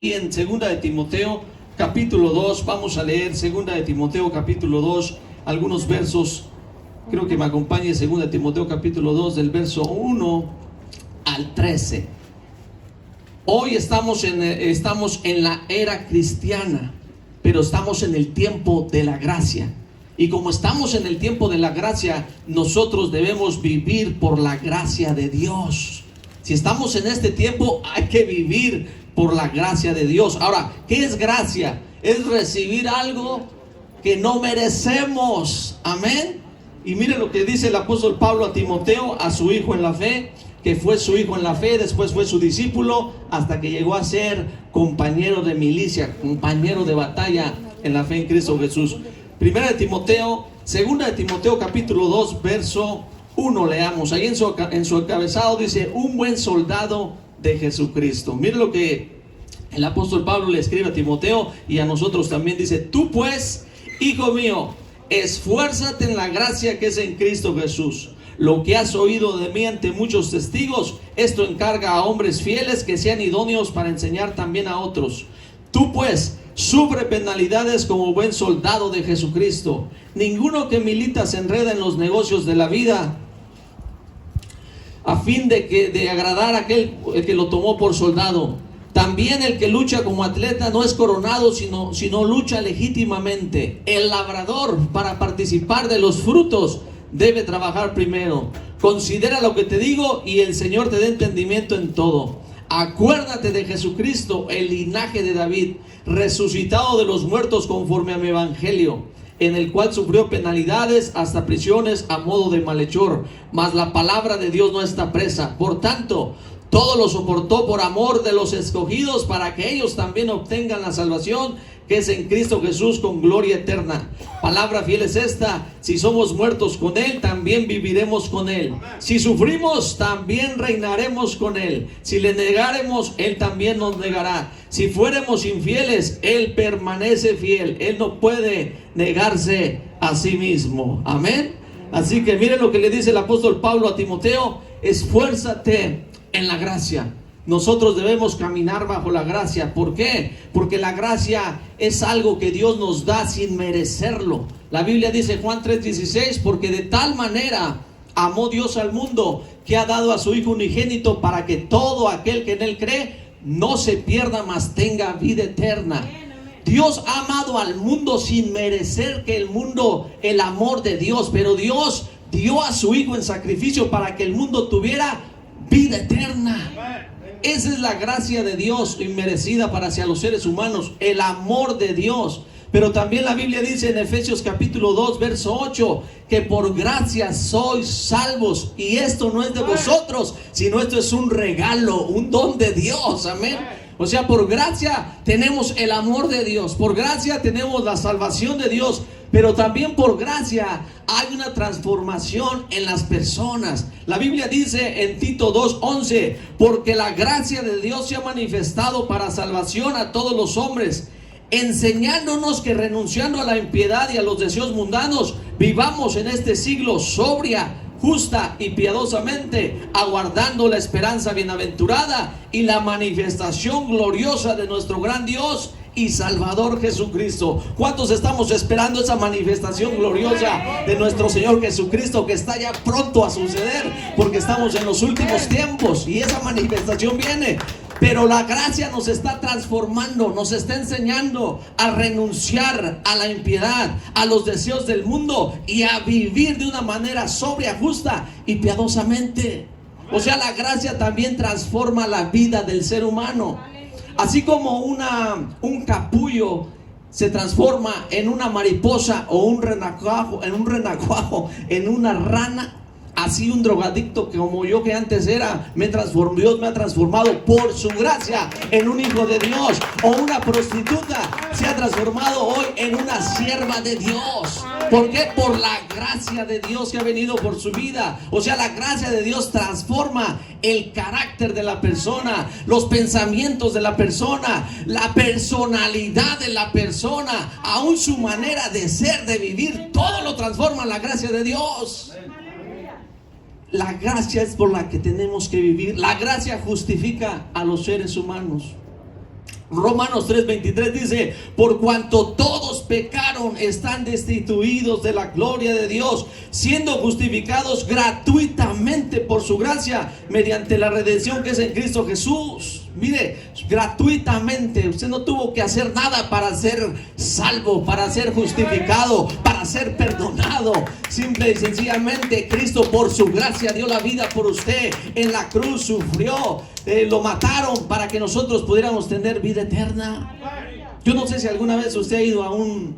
Y en segunda de Timoteo capítulo 2, vamos a leer segunda de Timoteo capítulo 2, algunos versos. Creo que me acompañe segunda de Timoteo capítulo 2 del verso 1 al 13. Hoy estamos en la era cristiana, pero estamos en el tiempo de la gracia. Y como estamos en el tiempo de la gracia, nosotros debemos vivir por la gracia de Dios. Si estamos en este tiempo, hay que vivir por la gracia de Dios. Ahora, ¿qué es gracia? Es recibir algo que no merecemos. Amén. Y mire lo que dice el apóstol Pablo a Timoteo, a su hijo en la fe, que fue su hijo en la fe, después fue su discípulo, hasta que llegó a ser compañero de milicia, compañero de batalla en la fe en Cristo Jesús. Primera de Timoteo, segunda de Timoteo capítulo 2, verso 1, leamos. Ahí en su encabezado dice: un buen soldado de Jesucristo. Mire lo que el apóstol Pablo le escribe a Timoteo y a nosotros también. Dice: tú pues, hijo mío, esfuérzate en la gracia que es en Cristo Jesús. Lo que has oído de mí ante muchos testigos, esto encarga a hombres fieles que sean idóneos para enseñar también a otros. Tú pues, sufre penalidades como buen soldado de Jesucristo. Ninguno que milita se enreda en los negocios de la vida, a fin de agradar a aquel que lo tomó por soldado. También el que lucha como atleta no es coronado, sino lucha legítimamente. El labrador, para participar de los frutos, debe trabajar primero. Considera lo que te digo, y el Señor te dé entendimiento en todo. Acuérdate de Jesucristo, el linaje de David, resucitado de los muertos conforme a mi evangelio, en el cual sufrió penalidades, hasta prisiones a modo de malhechor, mas la palabra de Dios no está presa. Por tanto, todo lo soportó por amor de los escogidos, para que ellos también obtengan la salvación que es en Cristo Jesús con gloria eterna. Palabra fiel es esta: si somos muertos con Él, también viviremos con Él. Si sufrimos, también reinaremos con Él. Si le negaremos, Él también nos negará. Si fuéramos infieles, Él permanece fiel. Él no puede negarse a sí mismo. Amén. Así que miren lo que le dice el apóstol Pablo a Timoteo: esfuérzate en la gracia. Nosotros debemos caminar bajo la gracia. ¿Por qué? Porque la gracia es algo que Dios nos da sin merecerlo. La Biblia dice, Juan 3:16, porque de tal manera amó Dios al mundo, que ha dado a su Hijo unigénito, para que todo aquel que en Él cree no se pierda, mas tenga vida eterna. Dios ha amado al mundo sin merecer que el amor de Dios, pero Dios dio a su Hijo en sacrificio para que el mundo tuviera vida eterna. Esa es la gracia de Dios inmerecida para hacia los seres humanos, el amor de Dios. Pero también la Biblia dice en Efesios capítulo 2 verso 8, que por gracia sois salvos, y esto no es de vosotros, sino esto es un regalo, un don de Dios. Amén. O sea, por gracia tenemos el amor de Dios, por gracia tenemos la salvación de Dios, pero también por gracia hay una transformación en las personas. La Biblia dice en Tito 2:11, porque la gracia de Dios se ha manifestado para salvación a todos los hombres, enseñándonos que renunciando a la impiedad y a los deseos mundanos, vivamos en este siglo sobria, justa y piadosamente, aguardando la esperanza bienaventurada y la manifestación gloriosa de nuestro gran Dios y Salvador Jesucristo. ¿Cuántos estamos esperando esa manifestación gloriosa de nuestro Señor Jesucristo, que está ya pronto a suceder? Porque estamos en los últimos tiempos y esa manifestación viene. Pero la gracia nos está transformando, nos está enseñando a renunciar a la impiedad, a los deseos del mundo, y a vivir de una manera sobria, justa y piadosamente. O sea, la gracia también transforma la vida del ser humano. Así como un capullo se transforma en una mariposa, o un renacuajo, en una rana, así un drogadicto como yo, que antes era, Dios me ha transformado por su gracia en un hijo de Dios. O una prostituta se ha transformado hoy en una sierva de Dios. ¿Por qué? Por la gracia de Dios que ha venido por su vida. O sea, la gracia de Dios transforma el carácter de la persona, los pensamientos de la persona, la personalidad de la persona, aún su manera de ser, de vivir. Todo lo transforma la gracia de Dios. La gracia es por la que tenemos que vivir. La gracia justifica a los seres humanos. Romanos 3:23 dice: por cuanto todos pecaron, están destituidos de la gloria de Dios, siendo justificados gratuitamente por su gracia, mediante la redención que es en Cristo Jesús. Mire, gratuitamente. Usted no tuvo que hacer nada para ser salvo, para ser justificado, para ser perdonado. Simple y sencillamente Cristo, por su gracia, dio la vida por usted. En la cruz sufrió, lo mataron para que nosotros pudiéramos tener vida eterna. Yo no sé si alguna vez usted ha ido a un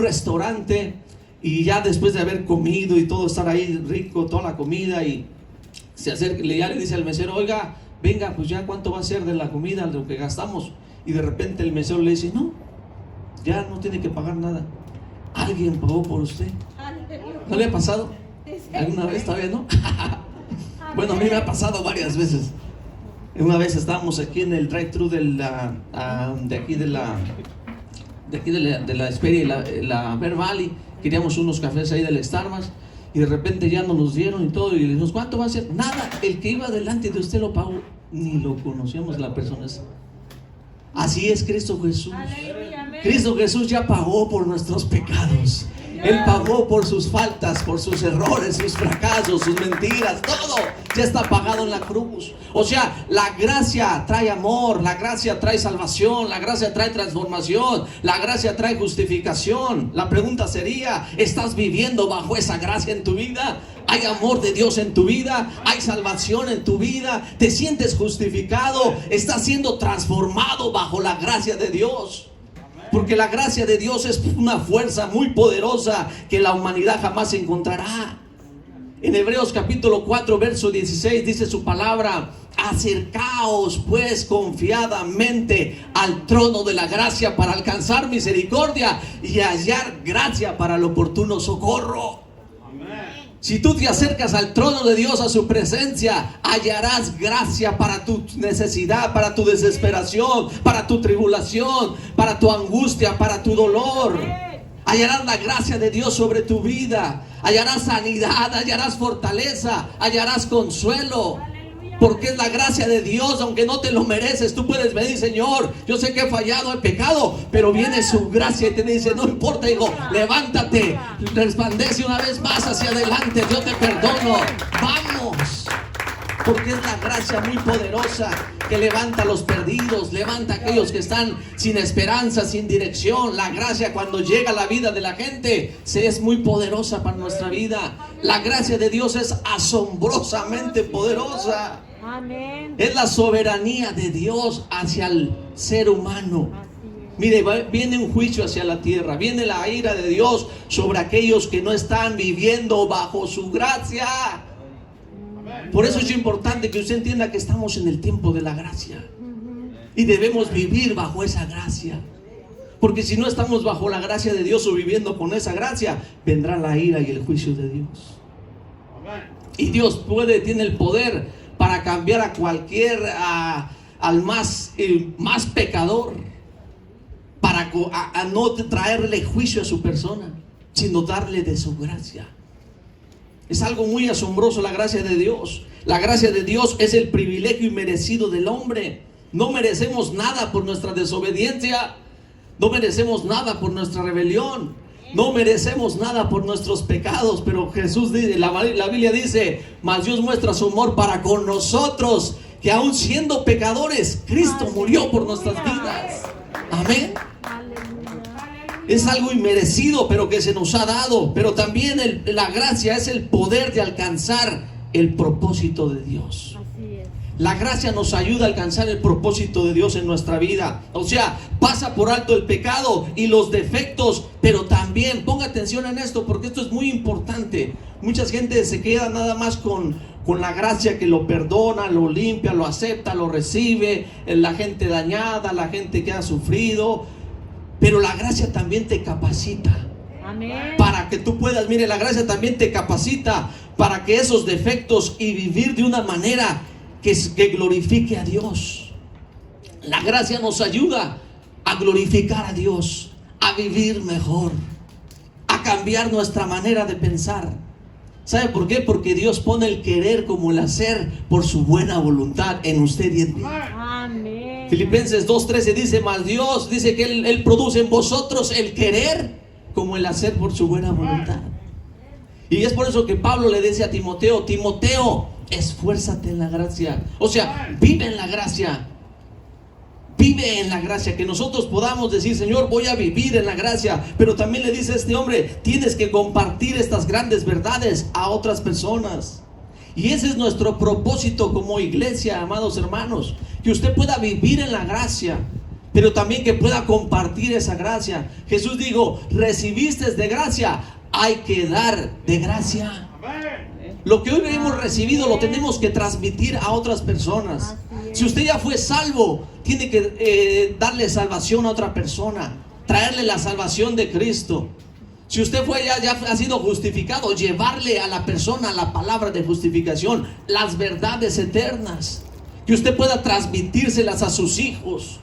restaurante y ya después de haber comido y todo, estar ahí rico, toda la comida, y se acerca, ya le dice al mesero: oiga, venga, pues ya cuánto va a ser de la comida, de lo que gastamos. Y de repente el mesero le dice: no, ya no tiene que pagar nada, alguien pagó por usted. ¿No le ha pasado alguna vez? Todavía no. Bueno, a mí me ha pasado varias veces. Una vez estábamos aquí en el drive-thru de la Xperia y la Bear Valley. Queríamos unos cafés ahí del Starbucks, y de repente ya nos los dieron y todo, y le dijimos: ¿cuánto va a ser? Nada, el que iba delante de usted lo pagó. Ni lo conocíamos la persona esa. Así es Cristo Jesús. Cristo Jesús ya pagó por nuestros pecados. Él pagó por sus faltas, por sus errores, sus fracasos, sus mentiras. Todo ya está pagado en la cruz. O sea, la gracia trae amor, la gracia trae salvación, la gracia trae transformación, la gracia trae justificación. La pregunta sería: ¿estás viviendo bajo esa gracia en tu vida? ¿Hay amor de Dios en tu vida? ¿Hay salvación en tu vida? ¿Te sientes justificado? ¿Estás siendo transformado bajo la gracia de Dios? Porque la gracia de Dios es una fuerza muy poderosa que la humanidad jamás encontrará. En Hebreos capítulo 4 verso 16 dice su palabra: acercaos pues confiadamente al trono de la gracia para alcanzar misericordia y hallar gracia para el oportuno socorro. Si tú te acercas al trono de Dios, a su presencia, hallarás gracia para tu necesidad, para tu desesperación, para tu tribulación, para tu angustia, para tu dolor. Hallarás la gracia de Dios sobre tu vida. Hallarás sanidad, hallarás fortaleza, hallarás consuelo. Porque es la gracia de Dios, aunque no te lo mereces. Tú puedes venir: Señor, yo sé que he fallado, he pecado, pero viene su gracia y te dice: no importa, hijo, levántate, resplandece una vez más hacia adelante, yo te perdono, vamos. Porque es la gracia muy poderosa que levanta a los perdidos, levanta a aquellos que están sin esperanza, sin dirección. La gracia, cuando llega a la vida de la gente, es muy poderosa para nuestra vida. La gracia de Dios es asombrosamente poderosa. Amén. Es la soberanía de Dios hacia el ser humano. Mire, viene un juicio hacia la tierra, viene la ira de Dios sobre aquellos que no están viviendo bajo su gracia. Por eso es importante que usted entienda que estamos en el tiempo de la gracia y debemos vivir bajo esa gracia. Porque si no estamos bajo la gracia de Dios o viviendo con esa gracia, vendrá la ira y el juicio de Dios. Y Dios tiene el poder para cambiar a cualquier, al más pecador, para no traerle juicio a su persona, sino darle de su gracia. Es algo muy asombroso la gracia de Dios. La gracia de Dios es el privilegio inmerecido del hombre. No merecemos nada por nuestra desobediencia. No merecemos nada por nuestra rebelión. No merecemos nada por nuestros pecados. Pero Jesús dice, la Biblia dice: mas Dios muestra su amor para con nosotros, que aun siendo pecadores, Cristo murió por nuestras vidas. Amén. Es algo inmerecido, pero que se nos ha dado. Pero también la gracia es el poder de alcanzar el propósito de Dios. La gracia nos ayuda a alcanzar el propósito de Dios en nuestra vida. O sea, pasa por alto el pecado y los defectos, pero también, ponga atención en esto, porque esto es muy importante. Mucha gente se queda nada más con la gracia, que lo perdona, lo limpia, lo acepta, lo recibe. La gente dañada, la gente que ha sufrido. Pero la gracia también te capacita. Amén. Para que tú puedas, mire, la gracia también te capacita para que esos defectos y vivir de una manera que glorifique a Dios. La gracia nos ayuda a glorificar a Dios, a vivir mejor, a cambiar nuestra manera de pensar. ¿Sabe por qué? Porque Dios pone el querer como el hacer por su buena voluntad en usted y en mí. Amén. Filipenses 2:13 dice: mas Dios dice que Él produce en vosotros el querer como el hacer por su buena voluntad. Y es por eso que Pablo le dice a Timoteo: Timoteo, esfuérzate en la gracia. O sea, vive en la gracia. Vive en la gracia, que nosotros podamos decir: Señor, voy a vivir en la gracia. Pero también le dice a este hombre: tienes que compartir estas grandes verdades a otras personas. Y ese es nuestro propósito como iglesia, amados hermanos, que usted pueda vivir en la gracia, pero también que pueda compartir esa gracia. Jesús dijo: recibiste de gracia, hay que dar de gracia. Lo que hoy hemos recibido lo tenemos que transmitir a otras personas. Si usted ya fue salvo, tiene que darle salvación a otra persona, traerle la salvación de Cristo. Si usted fue ya ha sido justificado, llevarle a la persona la palabra de justificación, las verdades eternas, que usted pueda transmitírselas a sus hijos,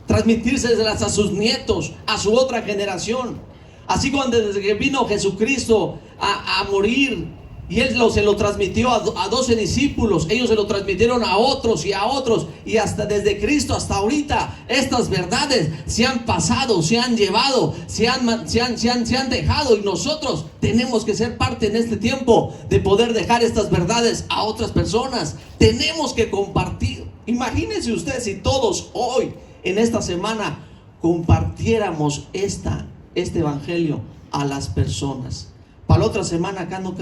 transmitírselas a sus nietos, a su otra generación. Así como desde que vino Jesucristo a morir, y Él se lo transmitió a 12 discípulos, ellos se lo transmitieron a otros, y hasta desde Cristo hasta ahorita, estas verdades se han pasado, se han llevado, se han dejado, y nosotros tenemos que ser parte en este tiempo de poder dejar estas verdades a otras personas. Tenemos que compartir. Imagínense ustedes si todos hoy, en esta semana, compartiéramos este evangelio a las personas. Para la otra semana acá no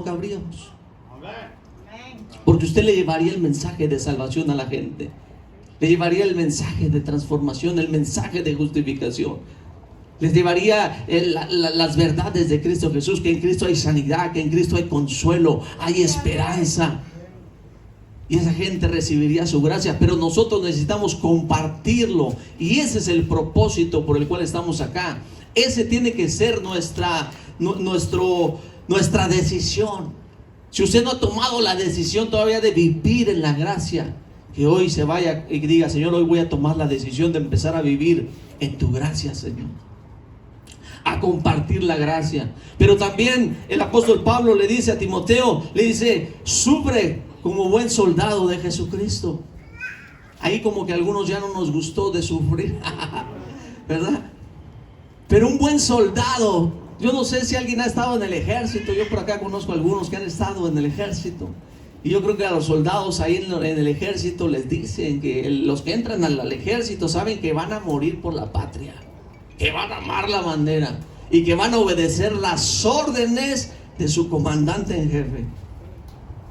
cabríamos, porque usted le llevaría el mensaje de salvación a la gente, le llevaría el mensaje de transformación, el mensaje de justificación, les llevaría las verdades de Cristo Jesús, que en Cristo hay sanidad, que en Cristo hay consuelo, hay esperanza, y esa gente recibiría su gracia. Pero nosotros necesitamos compartirlo, y ese es el propósito por el cual estamos acá. Ese tiene que ser nuestra decisión. Si usted no ha tomado la decisión todavía de vivir en la gracia, que hoy se vaya y diga: Señor, hoy voy a tomar la decisión de empezar a vivir en tu gracia, Señor, a compartir la gracia. Pero también el apóstol Pablo le dice a Timoteo, le dice: sufre como buen soldado de Jesucristo. Ahí como que a algunos ya no nos gustó de sufrir, ¿verdad? Pero un buen soldado, yo no sé si alguien ha estado en el ejército. Yo por acá conozco a algunos que han estado en el ejército, y yo creo que a los soldados ahí en el ejército les dicen que los que entran al ejército saben que van a morir por la patria, que van a amar la bandera y que van a obedecer las órdenes de su comandante en jefe,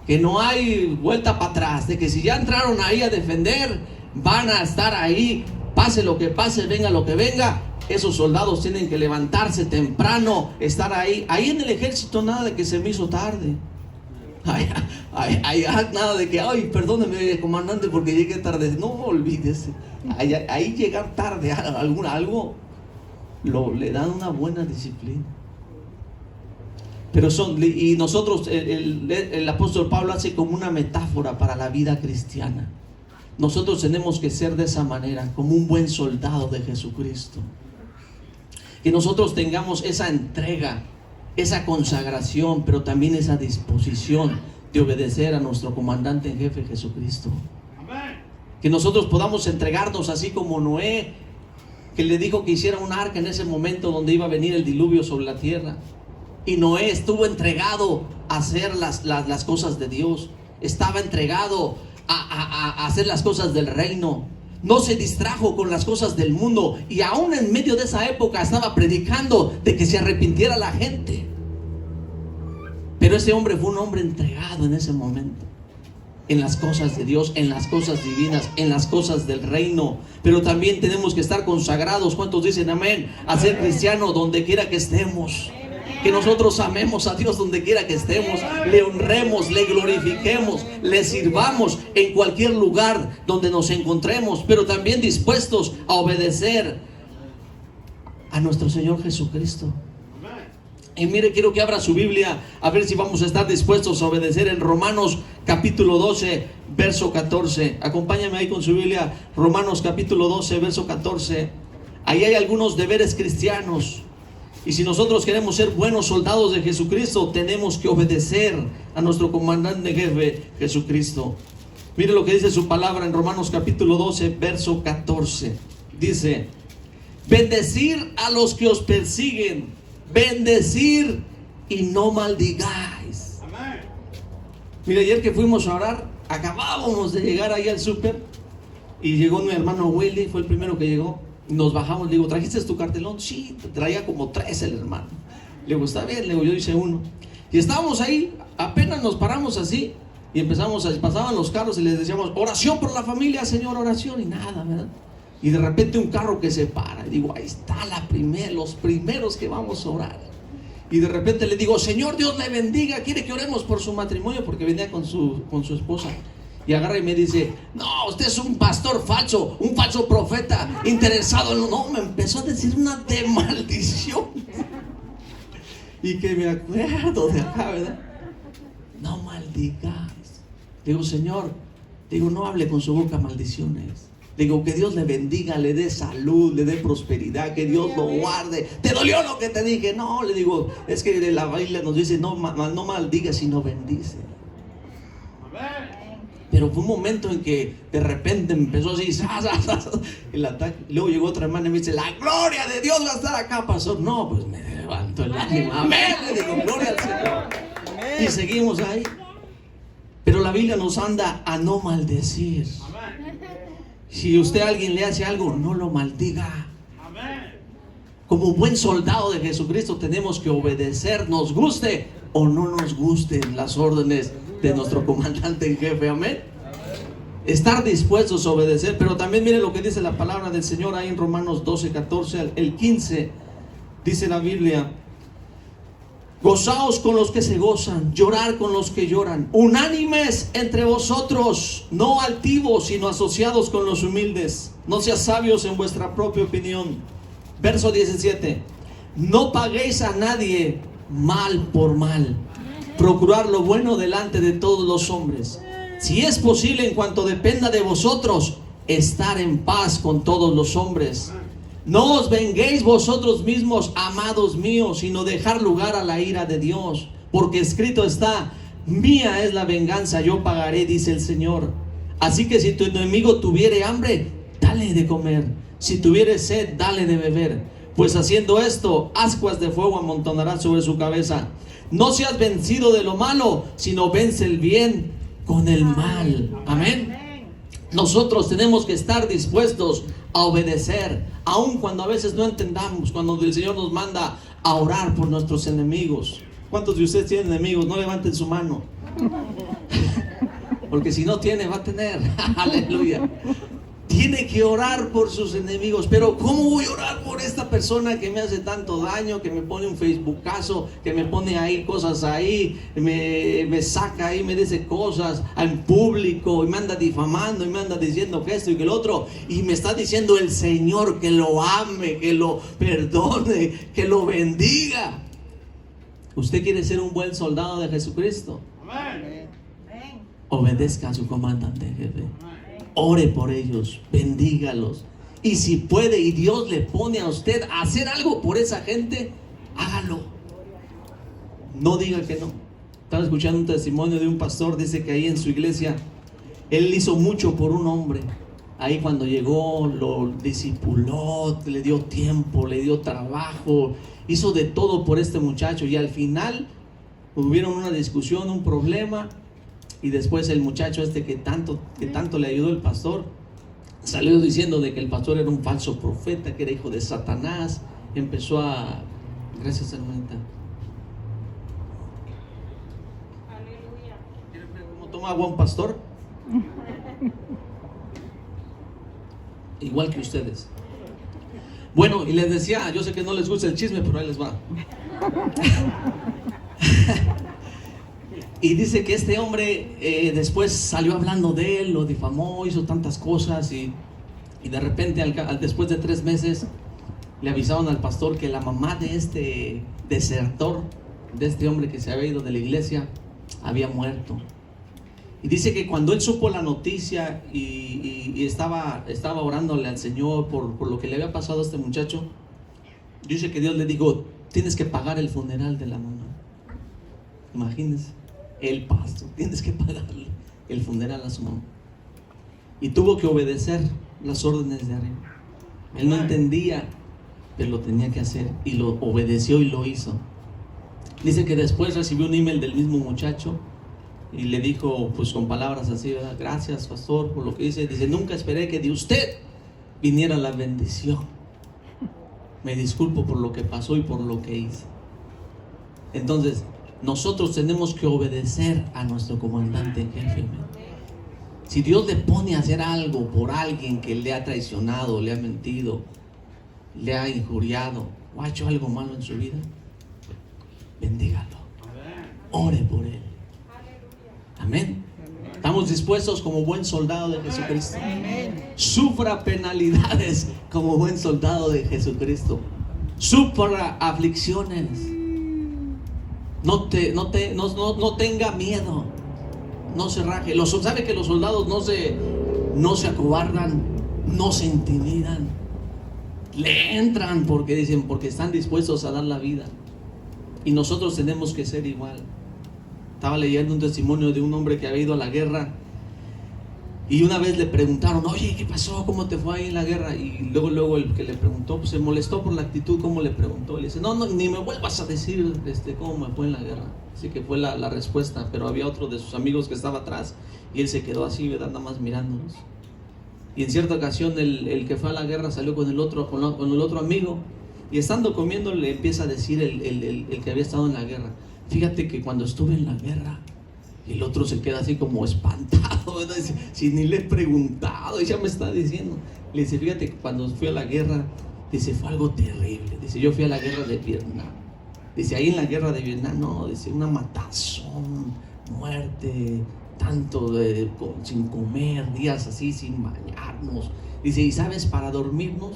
que no hay vuelta para atrás, de que si ya entraron ahí a defender, van a estar ahí, pase lo que pase, venga lo que venga. Esos soldados tienen que levantarse temprano, estar ahí. Ahí en el ejército nada de que se me hizo tarde. Nada de que: ay, perdóneme, comandante, porque llegué tarde. No, olvídese. Ahí llegar tarde a algo le dan una buena disciplina. Pero y nosotros, el apóstol Pablo hace como una metáfora para la vida cristiana. Nosotros tenemos que ser de esa manera, como un buen soldado de Jesucristo. Que nosotros tengamos esa entrega, esa consagración, pero también esa disposición de obedecer a nuestro comandante en jefe, Jesucristo. Que nosotros podamos entregarnos así como Noé, que le dijo que hiciera un arca en ese momento donde iba a venir el diluvio sobre la tierra. Y Noé estuvo entregado a hacer las cosas de Dios. Estaba entregado a hacer las cosas del reino. No se distrajo con las cosas del mundo, y aún en medio de esa época estaba predicando de que se arrepintiera la gente. Pero ese hombre fue un hombre entregado en ese momento, en las cosas de Dios, en las cosas divinas, en las cosas del reino. Pero también tenemos que estar consagrados. ¿Cuántos dicen amén? A ser cristiano donde quiera que estemos. Que nosotros amemos a Dios donde quiera que estemos, le honremos, le glorifiquemos, le sirvamos en cualquier lugar donde nos encontremos, pero también dispuestos a obedecer a nuestro Señor Jesucristo. Y mire, quiero que abra su Biblia, a ver si vamos a estar dispuestos a obedecer en Romanos capítulo 12, verso 14. Acompáñame ahí con su Biblia, Romanos capítulo 12, verso 14. Ahí hay algunos deberes cristianos. Y si nosotros queremos ser buenos soldados de Jesucristo, tenemos que obedecer a nuestro comandante jefe, Jesucristo. Mire lo que dice su palabra en Romanos capítulo 12, verso 14. Dice: bendecir a los que os persiguen, bendecir y no maldigáis. Amén. Mire, ayer que fuimos a orar, acabábamos de llegar ahí al súper y llegó mi hermano Willy, fue el primero que llegó. Nos bajamos, le digo, ¿trajiste tu cartelón? Sí, traía como 3 el hermano. Le digo, está bien, le digo, yo hice uno. Y estábamos ahí, apenas nos paramos así y pasaban los carros y les decíamos, oración por la familia, Señor, oración, y nada, ¿verdad? Y de repente un carro que se para, y digo, ahí está los primeros que vamos a orar. Y de repente le digo, Señor, Dios le bendiga, quiere que oremos por su matrimonio, porque venía con su esposa. Y agarra y me dice, no, usted es un pastor falso, un falso profeta, interesado en... No, me empezó a decir una de maldición. Y que me acuerdo de acá, ¿verdad? No maldigas. Digo, Señor, digo, no hable con su boca maldiciones. Digo, que Dios le bendiga, le dé salud, le dé prosperidad, que Dios lo guarde. ¿Te dolió lo que te dije? No, le digo, es que la Biblia nos dice, no maldiga, sino bendice. Pero fue un momento en que de repente empezó así, el ataque. Luego llegó otra hermana y me dice, la gloria de Dios va a estar acá, pastor. No, pues me levantó el ánimo. Amén, le digo, gloria al Señor. Amén. Y seguimos ahí. Pero la Biblia nos anda a no maldecir. Amén. Si usted a alguien le hace algo, no lo maldiga. Amén. Como buen soldado de Jesucristo tenemos que obedecer, nos guste o no nos gusten las órdenes de nuestro comandante en jefe. Amén. Estar dispuestos a obedecer. Pero también mire lo que dice la palabra del Señor ahí en Romanos 12, 14, el 15. Dice la Biblia: gozaos con los que se gozan, llorar con los que lloran, unánimes entre vosotros, no altivos, sino asociados con los humildes. No seas sabios en vuestra propia opinión. Verso 17: no paguéis a nadie mal por mal, procurar lo bueno delante de todos los hombres. Si es posible, en cuanto dependa de vosotros, estar en paz con todos los hombres. No os venguéis vosotros mismos, amados míos, sino dejar lugar a la ira de Dios, porque escrito está: mía es la venganza, yo pagaré, dice el Señor. Así que si tu enemigo tuviere hambre, dale de comer; si tuviere sed, dale de beber, pues haciendo esto, ascuas de fuego amontonará sobre su cabeza. No seas vencido de lo malo, sino vence el bien con el mal. Amén. Nosotros tenemos que estar dispuestos a obedecer, aun cuando a veces no entendamos, cuando el Señor nos manda a orar por nuestros enemigos. ¿Cuántos de ustedes tienen enemigos? No levanten su mano, porque si no tiene, va a tener. Aleluya. Tiene que orar por sus enemigos. Pero ¿cómo voy a orar por esta persona que me hace tanto daño, que me pone un Facebookazo, que me pone ahí cosas ahí, me saca ahí, me dice cosas en público y me anda difamando y me anda diciendo que esto y que el otro, y me está diciendo el Señor que lo ame, que lo perdone, que lo bendiga? ¿Usted quiere ser un buen soldado de Jesucristo? Amén. Obedezca a su comandante jefe. Ore por ellos, bendígalos. Y si puede y Dios le pone a usted a hacer algo por esa gente, hágalo. No diga que no. Estaba escuchando un testimonio de un pastor. Dice que ahí en su iglesia él hizo mucho por un hombre. Ahí cuando llegó lo discipuló, le dio tiempo, le dio trabajo, hizo de todo por este muchacho. Y al final hubieron una discusión, un problema. Y después el muchacho que tanto le ayudó el pastor, salió diciendo de que el pastor era un falso profeta, que era hijo de Satanás. Empezó a... Gracias, hermanita. Aleluya. ¿Quieren ver cómo toma agua un pastor? Igual que ustedes. Bueno, y les decía, yo sé que no les gusta el chisme, pero ahí les va. Y dice que este hombre después salió hablando de él, lo difamó, hizo tantas cosas, y de repente después de 3 meses le avisaron al pastor que la mamá de este desertor, de este hombre que se había ido de la iglesia, había muerto. Y dice que cuando él supo la noticia y estaba orándole al Señor por lo que le había pasado a este muchacho, dice que Dios le dijo: tienes que pagar el funeral de la mamá. Imagínense. El pastor, tienes que pagarle el funeral a su mamá. y tuvo que obedecer las órdenes de arriba. Él no entendía, pero lo tenía que hacer y lo obedeció y lo hizo. Dice que después recibió un email del mismo muchacho y le dijo, pues con palabras así, ¿verdad? Gracias, pastor, por lo que hice. Dice, nunca esperé que de usted viniera la bendición. Me disculpo por lo que pasó y por lo que hice. Entonces, nosotros tenemos que obedecer a nuestro comandante en jefe. Si Dios le pone a hacer algo por alguien que le ha traicionado, le ha mentido, le ha injuriado o ha hecho algo malo en su vida, bendígalo, ore por él. Amén. Estamos dispuestos como buen soldado de Jesucristo. Sufra penalidades como buen soldado de Jesucristo. Sufra aflicciones. No tenga miedo. No se raje. Sabe que los soldados no se acobardan, no se intimidan. Le entran porque están dispuestos a dar la vida. Y nosotros tenemos que ser igual. Estaba leyendo un testimonio de un hombre que había ido a la guerra y una vez le preguntaron, oye, ¿qué pasó? ¿Cómo te fue ahí en la guerra? Y luego el que le preguntó, pues se molestó por la actitud, ¿cómo le preguntó? Y le dice, no, ni me vuelvas a decir cómo me fue en la guerra. Así que fue la respuesta, pero había otro de sus amigos que estaba atrás y él se quedó así, ¿verdad? Nada más mirándonos. Y en cierta ocasión el que fue a la guerra salió con el otro amigo y estando comiendo le empieza a decir el que había estado en la guerra, fíjate que cuando estuve en la guerra, y el otro se queda así como espantado, ¿verdad? Dice, si ni le he preguntado, y ya me está diciendo. Le dice, fíjate que cuando fui a la guerra, dice, fue algo terrible. Dice, yo fui a la guerra de Vietnam. Dice, ahí en la guerra de Vietnam, no, dice, una matazón, muerte, tanto sin comer, días así, sin bañarnos. Dice, y sabes, para dormirnos,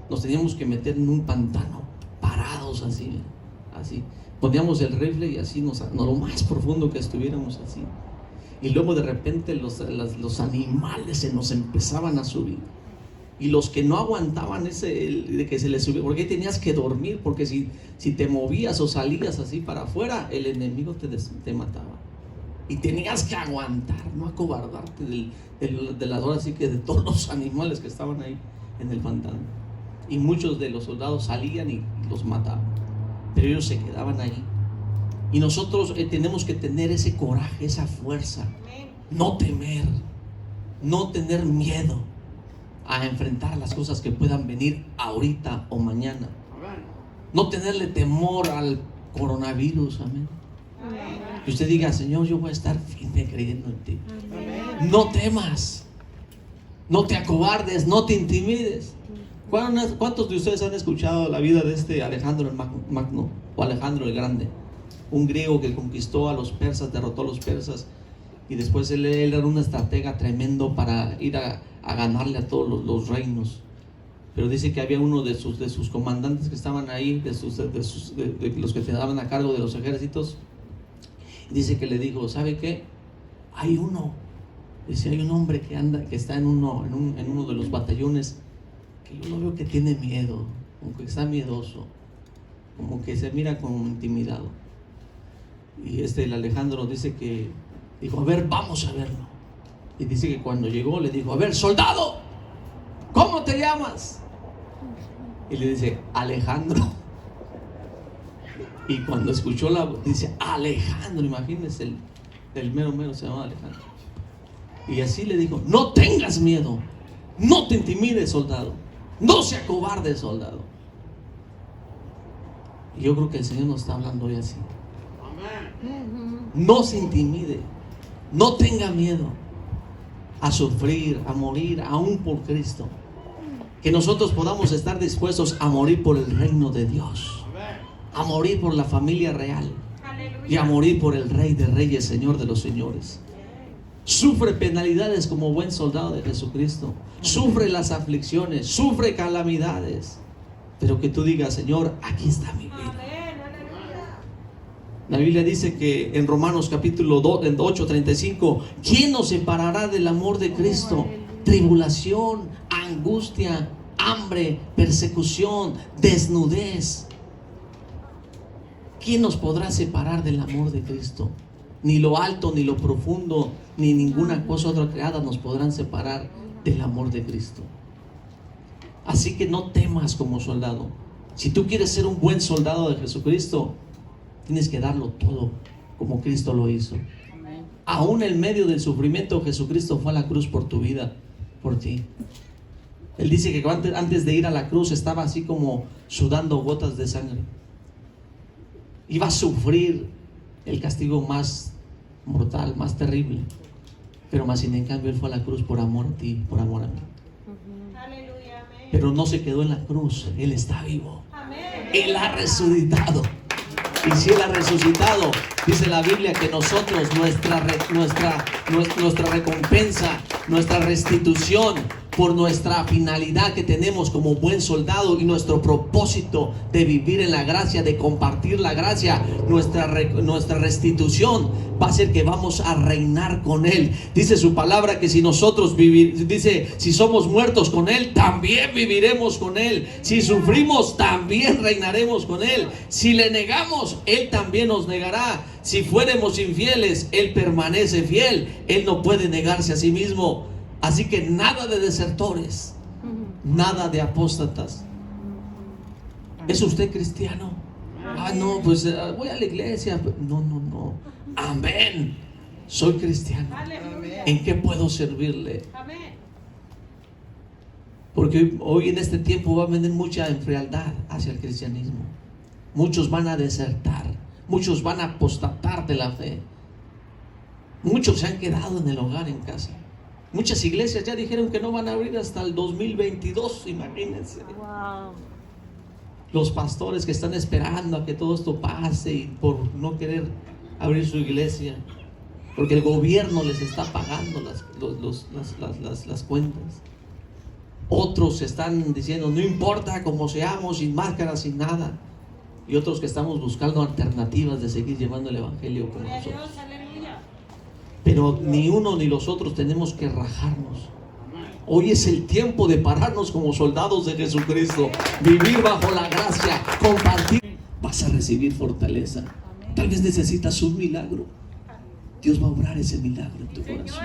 nos teníamos que meter en un pantano, parados así. Poníamos el rifle y así lo más profundo que estuviéramos así. Y luego de repente los animales se nos empezaban a subir. Y los que no aguantaban de que se les subía, porque tenías que dormir, porque si te movías o salías así para afuera, el enemigo te mataba. Y tenías que aguantar, no acobardarte de las horas, así que de todos los animales que estaban ahí en el pantano. Y muchos de los soldados salían y los mataban, pero ellos se quedaban ahí. Y nosotros tenemos que tener ese coraje, esa fuerza, no temer, no tener miedo a enfrentar las cosas que puedan venir ahorita o mañana, no tenerle temor al coronavirus. Amén. Que usted diga, Señor, yo voy a estar firme creyendo en ti. No temas, no te acobardes, no te intimides. ¿Cuántos de ustedes han escuchado la vida de Alejandro el Magno o Alejandro el Grande? Un griego que conquistó a los persas, derrotó a los persas, y después él era un estratega tremendo para ir a ganarle a todos los reinos. Pero dice que había uno de sus comandantes que estaban ahí, de los que se daban a cargo de los ejércitos. Dice que le dijo, ¿sabe qué? Hay un hombre que está en uno de los batallones, que yo lo veo que tiene miedo, como que está miedoso, como que se mira como intimidado. Y el Alejandro dice que dijo, a ver, vamos a verlo. Y dice que cuando llegó le dijo, a ver, soldado, ¿cómo te llamas? Y le dice, Alejandro. Y cuando escuchó la voz, dice, Alejandro, imagínense, el mero se llama Alejandro. Y así le dijo, no tengas miedo, no te intimides, soldado, no se acobarde, soldado. Y yo creo que el Señor nos está hablando hoy así. No se intimide, no tenga miedo a sufrir, a morir, aún por Cristo. Que nosotros podamos estar dispuestos a morir por el reino de Dios, a morir por la familia real y a morir por el Rey de Reyes, Señor de los Señores. Sufre penalidades como buen soldado de Jesucristo, sufre las aflicciones, sufre calamidades, pero que tú digas, Señor, aquí está mi vida. La Biblia dice que en Romanos capítulo 8:35, ¿quién nos separará del amor de Cristo? Tribulación, angustia, hambre, persecución, desnudez. ¿Quién nos podrá separar del amor de Cristo? Ni lo alto, ni lo profundo, ni ninguna cosa otra creada nos podrán separar del amor de Cristo. Así que no temas como soldado. Si tú quieres ser un buen soldado de Jesucristo, tienes que darlo todo como Cristo lo hizo. Aún en medio del sufrimiento, Jesucristo fue a la cruz por tu vida, por ti. Él dice que antes de ir a la cruz estaba así como sudando gotas de sangre. Iba a sufrir el castigo más mortal, más terrible. Pero más sin en cambio Él fue a la cruz por amor a ti, por amor a mí. Pero no se quedó en la cruz, Él está vivo. Él ha resucitado. Y si Él ha resucitado, dice la Biblia que nosotros, nuestra recompensa, nuestra restitución por nuestra finalidad que tenemos como buen soldado y nuestro propósito de vivir en la gracia, de compartir la gracia, nuestra restitución va a ser que vamos a reinar con Él. Dice su palabra que si nosotros si somos muertos con Él, también viviremos con Él. Si sufrimos, también reinaremos con Él. Si le negamos, Él también nos negará. Si fuéramos infieles, Él permanece fiel. Él no puede negarse a sí mismo. Así que nada de desertores, nada de apóstatas. ¿Es usted cristiano? No, pues voy a la iglesia. No. Amén. Soy cristiano. ¿En qué puedo servirle? Porque hoy en este tiempo va a venir mucha enfrialdad hacia el cristianismo. Muchos van a desertar. Muchos van a apostatar de la fe. Muchos se han quedado en el hogar, en casa. Muchas iglesias ya dijeron que no van a abrir hasta el 2022, imagínense. Wow. Los pastores que están esperando a que todo esto pase y por no querer abrir su iglesia, porque el gobierno les está pagando las cuentas. Otros están diciendo, no importa cómo seamos, sin máscara, sin nada. Y otros que estamos buscando alternativas de seguir llevando el evangelio con nosotros. Pero ni uno ni los otros tenemos que rajarnos. Hoy es el tiempo de pararnos como soldados de Jesucristo, vivir bajo la gracia, compartir. Vas a recibir fortaleza. Tal vez necesitas un milagro. Dios va a obrar ese milagro en tu corazón.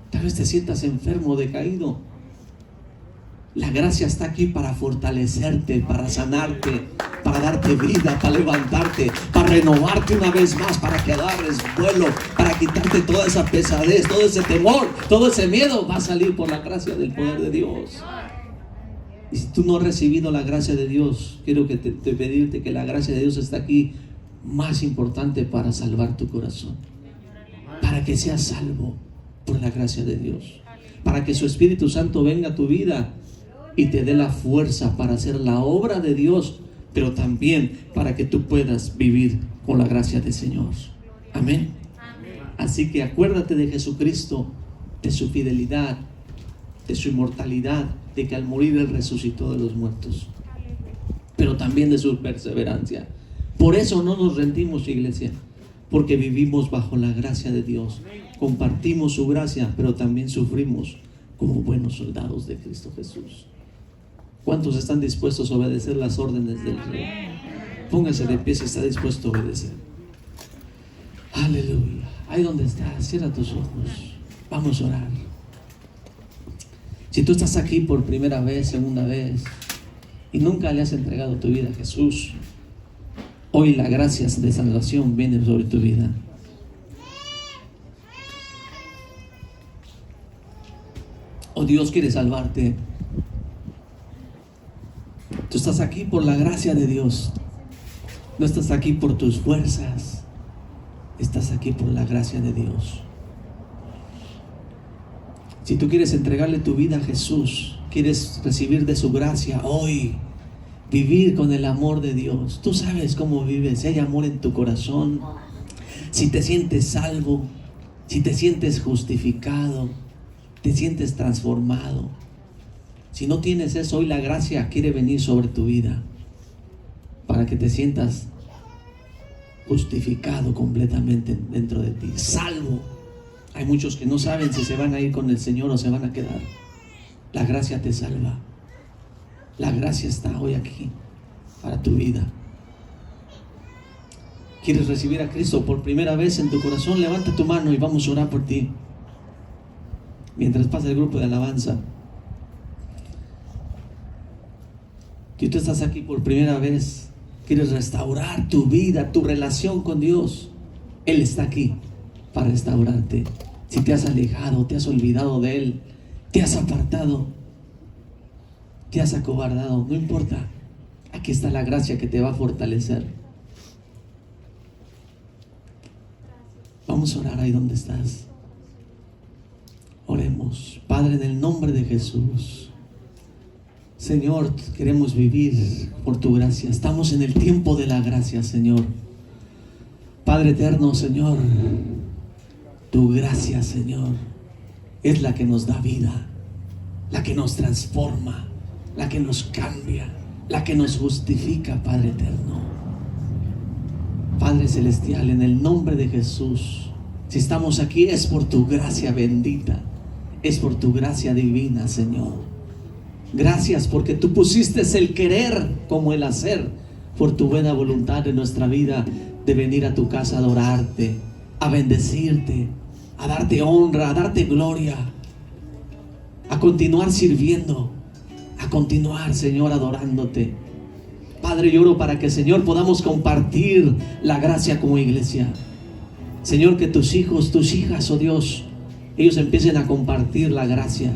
Tal vez te sientas enfermo, decaído. La gracia está aquí para fortalecerte, para sanarte, para darte vida, para levantarte, para renovarte una vez más, para que agarres vuelo, para quitarte toda esa pesadez, todo ese temor, todo ese miedo. Va a salir por la gracia del poder de Dios. Y si tú no has recibido la gracia de Dios, quiero que te pedirte que la gracia de Dios está aquí, más importante para salvar tu corazón, para que seas salvo por la gracia de Dios, para que su Espíritu Santo venga a tu vida y te dé la fuerza para hacer la obra de Dios, pero también para que tú puedas vivir con la gracia del Señor. Amén. Así que acuérdate de Jesucristo, de su fidelidad, de su inmortalidad, de que al morir Él resucitó de los muertos, pero también de su perseverancia. Por eso no nos rendimos, iglesia, porque vivimos bajo la gracia de Dios, compartimos su gracia, pero también sufrimos como buenos soldados de Cristo Jesús. ¿Cuántos están dispuestos a obedecer las órdenes del Rey? Póngase de pie si está dispuesto a obedecer. Aleluya. Ahí donde estás, cierra tus ojos. Vamos a orar. Si tú estás aquí por primera vez, segunda vez, y nunca le has entregado tu vida a Jesús, hoy la gracia de salvación viene sobre tu vida. Oh, Dios quiere salvarte. Tú estás aquí por la gracia de Dios. No estás aquí por tus fuerzas. Estás aquí por la gracia de Dios. Si tú quieres entregarle tu vida a Jesús, quieres recibir de su gracia hoy, vivir con el amor de Dios. Tú sabes cómo vives, si hay amor en tu corazón, si te sientes salvo, si te sientes justificado, te sientes transformado. Si no tienes eso, hoy la gracia quiere venir sobre tu vida para que te sientas justificado completamente dentro de ti, salvo. Hay muchos que no saben si se van a ir con el Señor o se van a quedar. La gracia te salva. La gracia está hoy aquí para tu vida. ¿Quieres recibir a Cristo por primera vez en tu corazón? Levanta tu mano y vamos a orar por ti. mientras pasa el grupo de alabanza, que tú estás aquí por primera vez, quieres restaurar tu vida, tu relación con Dios, Él está aquí para restaurarte. Si te has alejado, te has olvidado de Él, te has apartado, te has acobardado, no importa. Aquí está la gracia que te va a fortalecer. Vamos a orar ahí donde estás. Oremos. Padre, en el nombre de Jesús, Señor, queremos vivir por tu gracia. Estamos en el tiempo de la gracia, Señor. Padre eterno, Señor, tu gracia, Señor, es la que nos da vida, la que nos transforma, la que nos cambia, la que nos justifica, Padre eterno. Padre celestial, en el nombre de Jesús, si estamos aquí es por tu gracia bendita, es por tu gracia divina, Señor. Gracias porque tú pusiste el querer como el hacer, por tu buena voluntad en nuestra vida, de venir a tu casa a adorarte, a bendecirte, a darte honra, a darte gloria, a continuar sirviendo, a continuar, Señor, adorándote. Padre, yo oro para que, Señor, podamos compartir la gracia como iglesia. Señor, que tus hijos, tus hijas, oh Dios, ellos empiecen a compartir la gracia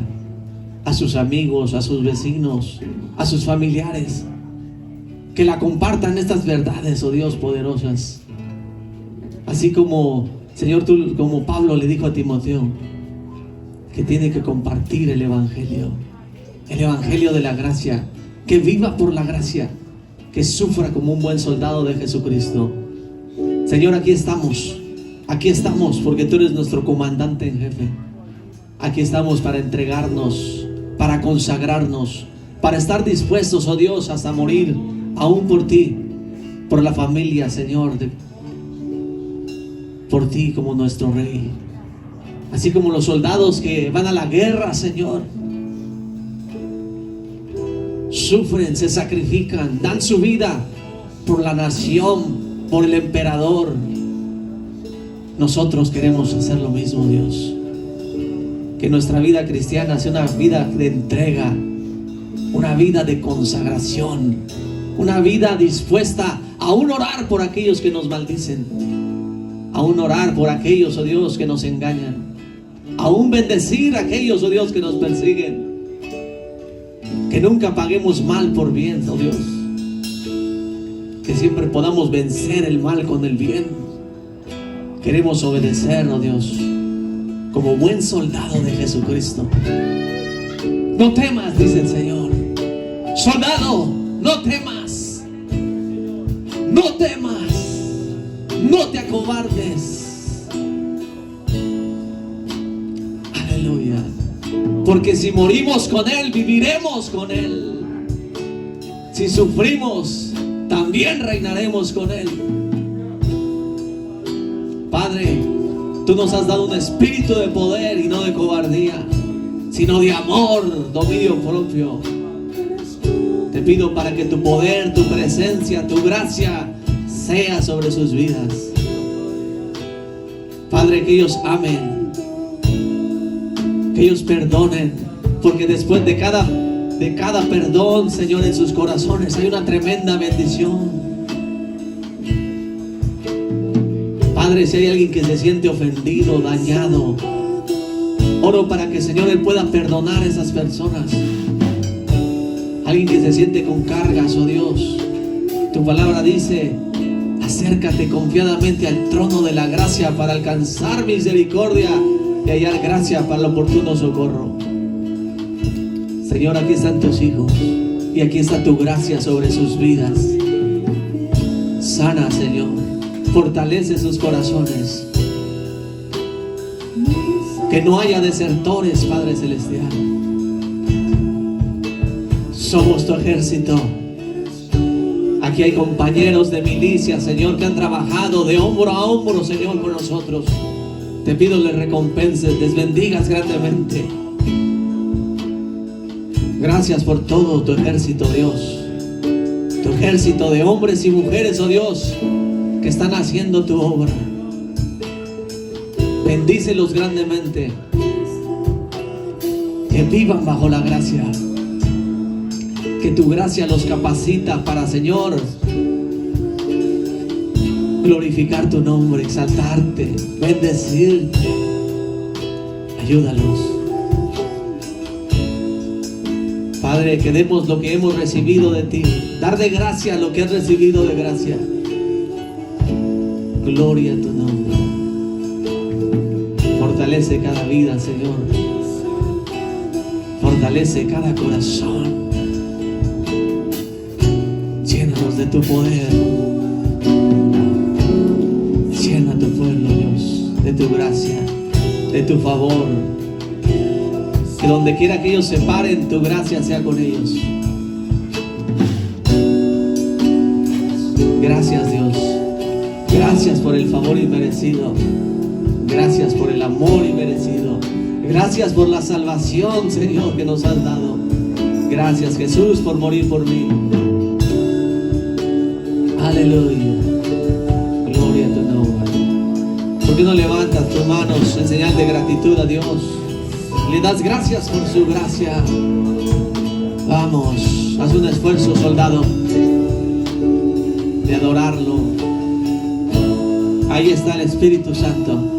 a sus amigos, a sus vecinos, a sus familiares. Que la compartan estas verdades, oh Dios, poderosas. Así como, Señor, tú, como Pablo le dijo a Timoteo, que tiene que compartir el evangelio de la gracia, que viva por la gracia, que sufra como un buen soldado de Jesucristo. Señor, aquí estamos porque tú eres nuestro comandante en jefe. Aquí estamos para entregarnos, para consagrarnos, para estar dispuestos, oh Dios, hasta morir, aún por ti, por la familia, Señor, por ti como nuestro Rey. Así como los soldados que van a la guerra, Señor, sufren, se sacrifican, dan su vida por la nación, por el emperador. Nosotros queremos hacer lo mismo, Dios. Que nuestra vida cristiana sea una vida de entrega, una vida de consagración, una vida dispuesta a aún orar por aquellos que nos maldicen, aún orar por aquellos, oh Dios, que nos engañan, aún bendecir a aquellos, oh Dios, que nos persiguen. Que nunca paguemos mal por bien, oh Dios. Que siempre podamos vencer el mal con el bien. Queremos obedecer, oh Dios, como buen soldado de Jesucristo. No temas, dice el Señor. Soldado, no temas. No temas. No te acobardes. Aleluya. Porque si morimos con Él, viviremos con Él. Si sufrimos, también reinaremos con Él. Padre, tú nos has dado un espíritu de poder y no de cobardía, sino de amor, dominio propio. Te pido para que tu poder, tu presencia, tu gracia sea sobre sus vidas. Padre, que ellos amen, que ellos perdonen, porque después de cada perdón, Señor, en sus corazones hay una tremenda bendición. Padre, si hay alguien que se siente ofendido, dañado, oro para que, Señor, Él pueda perdonar a esas personas. Alguien que se siente con cargas, oh Dios, tu palabra dice: acércate confiadamente al trono de la gracia para alcanzar misericordia y hallar gracia para el oportuno socorro. Señor, aquí están tus hijos y aquí está tu gracia sobre sus vidas. Sana, Señor. Fortalece sus corazones. Que no haya desertores, Padre Celestial. Somos tu ejército. Aquí hay compañeros de milicia, Señor, que han trabajado de hombro a hombro, Señor, con nosotros. Te pido les recompenses, les bendigas grandemente. Gracias por todo tu ejército, Dios. Tu ejército de hombres y mujeres, oh Dios, que están haciendo tu obra. Bendícelos grandemente. que vivan bajo la gracia, que tu gracia los capacita para, Señor, glorificar tu nombre, exaltarte, bendecirte. Ayúdalos, Padre, que demos lo que hemos recibido de ti, dar de gracia lo que has recibido de gracia. Gloria a tu nombre. Fortalece cada vida, Señor. Fortalece cada corazón. Llénanos de tu poder. Llena a tu pueblo, Dios, de tu gracia, de tu favor. Que donde quiera que ellos se paren, tu gracia sea con ellos. Gracias, Dios. Gracias por el favor inmerecido. Gracias por el amor inmerecido. Gracias por la salvación, Señor, que nos has dado. Gracias, Jesús, por morir por mí. Aleluya. Gloria a tu nombre. ¿Por qué no levantas tus manos en señal de gratitud a Dios? Le das gracias por su gracia. Vamos, haz un esfuerzo, soldado, de adorarlo. Ahí está el Espíritu Santo.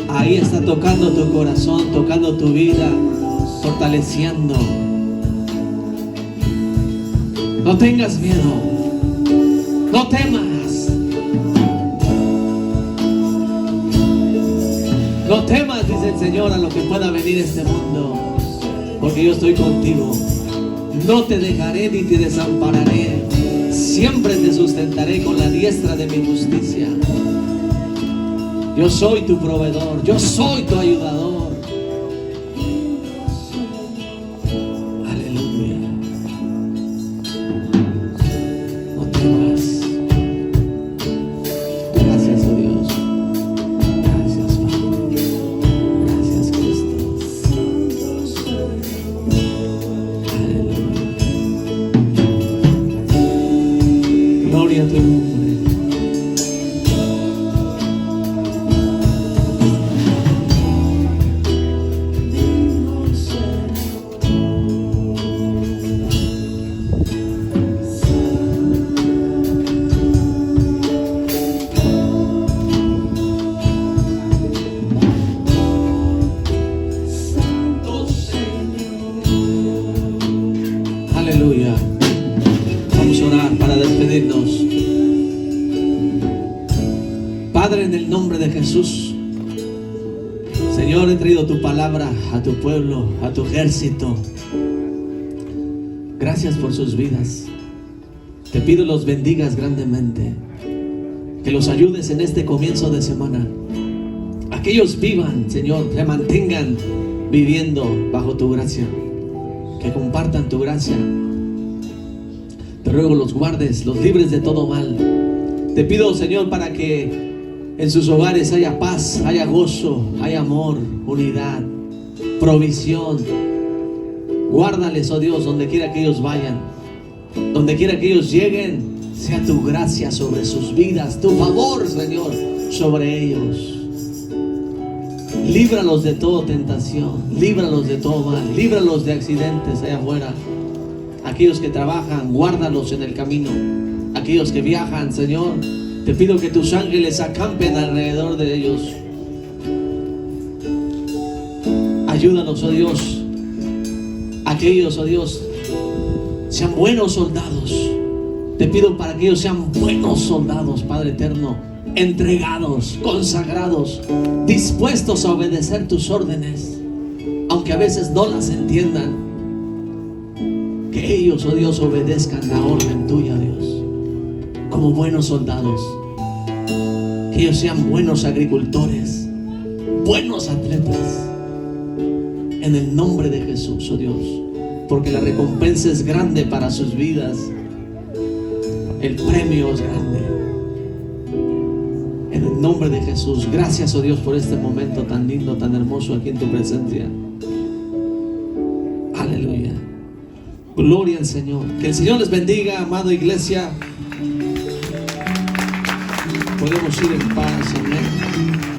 Ahí está tocando tu corazón, tocando tu vida, fortaleciendo. No tengas miedo. No temas. No temas, dice el Señor, a lo que pueda venir este mundo, porque yo estoy contigo. No te dejaré ni te desampararé. Siempre te sustentaré con la diestra de mi justicia. Yo soy tu proveedor. Yo soy tu ayudador. Aleluya. No temas. Gracias, oh Dios. Gracias, Padre. Gracias, Cristo. Aleluya. Gloria a tu nombre. Aleluya. Vamos a orar para despedirnos. Padre, en el nombre de Jesús, Señor, he traído tu palabra a tu pueblo, a tu ejército. Gracias por sus vidas. Te pido los bendigas grandemente, que los ayudes en este comienzo de semana, a que ellos vivan, Señor, se mantengan viviendo bajo tu gracia, que compartan tu gracia. Te ruego los guardes, los libres de todo mal. Te pido, Señor, para que en sus hogares haya paz, haya gozo, haya amor, unidad, provisión. Guárdales, oh Dios, donde quiera que ellos vayan, donde quiera que ellos lleguen, sea tu gracia sobre sus vidas, tu favor, Señor, sobre ellos. Líbralos de toda tentación, líbralos de todo mal, líbralos de accidentes allá afuera. Aquellos que trabajan, guárdalos en el camino. Aquellos que viajan, Señor, te pido que tus ángeles acampen alrededor de ellos. Ayúdanos, oh Dios. Aquellos, oh Dios, sean buenos soldados. Te pido para que ellos sean buenos soldados, Padre eterno, entregados, consagrados, dispuestos a obedecer tus órdenes, aunque a veces no las entiendan. Que ellos, oh Dios, obedezcan la orden tuya, Dios, como buenos soldados. Que ellos sean buenos agricultores, buenos atletas, en el nombre de Jesús, oh Dios, porque la recompensa es grande para sus vidas. El premio es grande. En el nombre de Jesús, gracias, oh Dios, por este momento tan lindo, tan hermoso aquí en tu presencia. Aleluya. Gloria al Señor. Que el Señor les bendiga, amada iglesia. Podemos ir en paz. Amén.